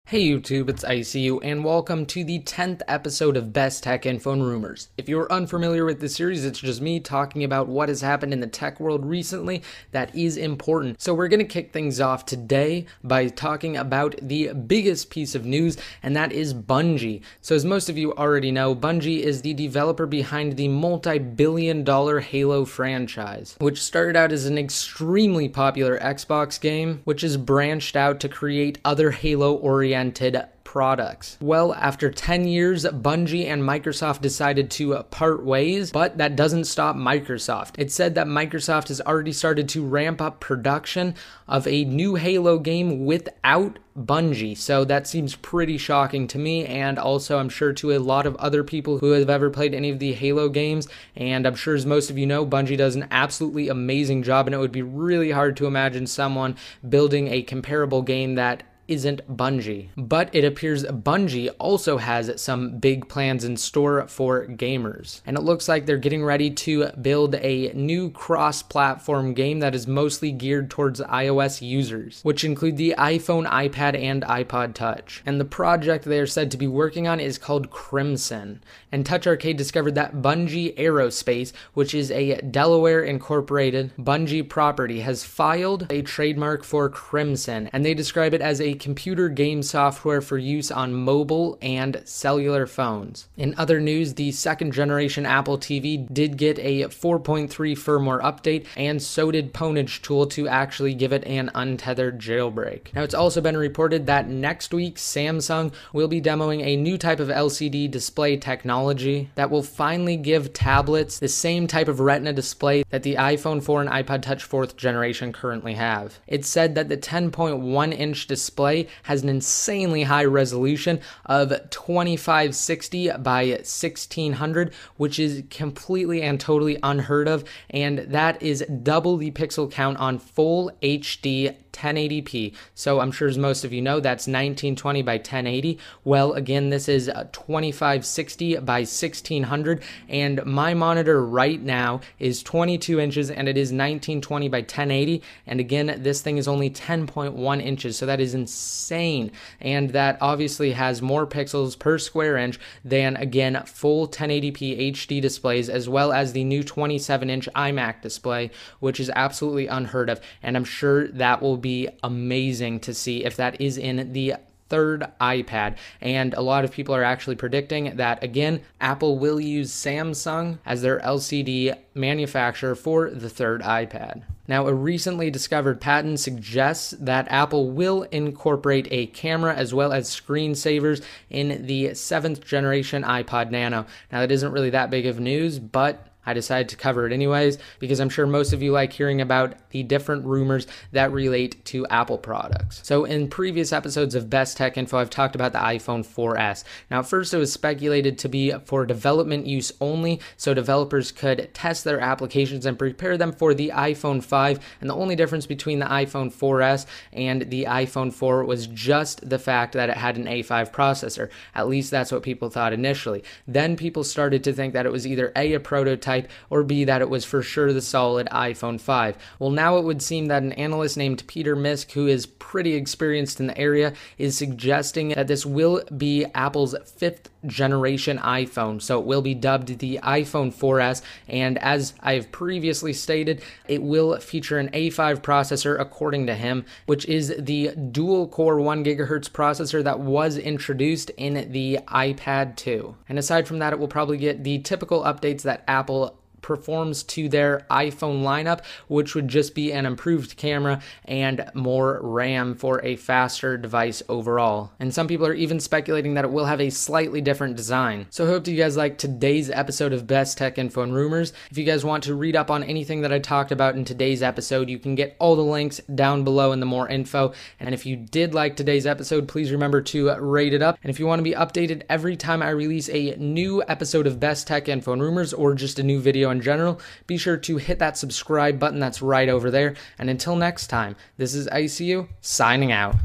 Hey YouTube, it's ICU, and welcome to the 10th episode of Best Tech Info and Rumors. If you're unfamiliar with this series, it's just me talking about what has happened in the tech world recently that is important. So we're going to kick things off today by talking about the biggest piece of news, and that is Bungie. So as most of you already know, Bungie is the developer behind the multi-billion-dollar Halo franchise, which started out as an extremely popular Xbox game, which has branched out to create other Halo-oriented products. Well, after 10 years, Bungie and Microsoft decided to part ways, but that doesn't stop Microsoft. It said that Microsoft has already started to ramp up production of a new Halo game without Bungie, so that seems pretty shocking to me, and also I'm sure to a lot of other people who have ever played any of the Halo games. And I'm sure, as most of you know, Bungie does an absolutely amazing job, and it would be really hard to imagine someone building a comparable game that isn't Bungie. But it appears Bungie also has some big plans in store for gamers. And it looks like they're getting ready to build a new cross-platform game that is mostly geared towards iOS users, which include the iPhone, iPad, and iPod Touch. And the project they are said to be working on is called Crimson. And Touch Arcade discovered that Bungie Aerospace, which is a Delaware incorporated Bungie property, has filed a trademark for Crimson, and they describe it as a computer game software for use on mobile and cellular phones. In other news, the second generation Apple TV did get a 4.3 firmware update, and so did Pwnage Tool to actually give it an untethered jailbreak. Now, it's also been reported that next week Samsung will be demoing a new type of LCD display technology that will finally give tablets the same type of Retina display that the iPhone 4 and iPod Touch 4th generation currently have. It's said that the 10.1-inch display has an insanely high resolution of 2560 by 1600, which is completely and totally unheard of, and that is double the pixel count on full HD 1080p. So I'm sure, as most of you know, that's 1920 by 1080. Well, again, this is 2560 by 1600, and my monitor right now is 22 inches and it is 1920 by 1080. And again, this thing is only 10.1 inches, so that is insane. And that obviously has more pixels per square inch than, again, full 1080p HD displays, as well as the new 27-inch iMac display, which is absolutely unheard of. And I'm sure that will be amazing to see if that is in the third iPad. And a lot of people are actually predicting that, again, Apple will use Samsung as their LCD manufacturer for the third iPad. Now, a recently discovered patent suggests that Apple will incorporate a camera as well as screensavers in the 7th generation iPod Nano. Now, that isn't really that big of news, but I decided to cover it anyways because I'm sure most of you like hearing about the different rumors that relate to Apple products. So in previous episodes of Best Tech Info, I've talked about the iPhone 4S. Now, at first it was speculated to be for development use only, so developers could test their applications and prepare them for the iPhone 5, and the only difference between the iPhone 4S and the iPhone 4 was just the fact that it had an A5 processor. At least that's what people thought initially. Then people started to think that it was either A prototype, or B, that it was for sure the solid iPhone 5. Well, now it would seem that an analyst named Peter Misk, who is pretty experienced in the area, is suggesting that this will be Apple's 5th generation iPhone. So it will be dubbed the iPhone 4S, and as I've previously stated, it will feature an A5 processor, according to him, which is the dual-core 1 GHz processor that was introduced in the iPad 2. And aside from that, it will probably get the typical updates that Apple performs to their iPhone lineup, which would just be an improved camera and more RAM for a faster device overall. And some people are even speculating that it will have a slightly different design. So I hope you guys like today's episode of Best Tech Info and Rumors. If you guys want to read up on anything that I talked about in today's episode, you can get all the links down below in the more info. And if you did like today's episode, please remember to rate it up. And if you want to be updated every time I release a new episode of Best Tech Info and Rumors, or just a new video in general, be sure to hit that subscribe button that's right over there. And until next time, this is ICU signing out.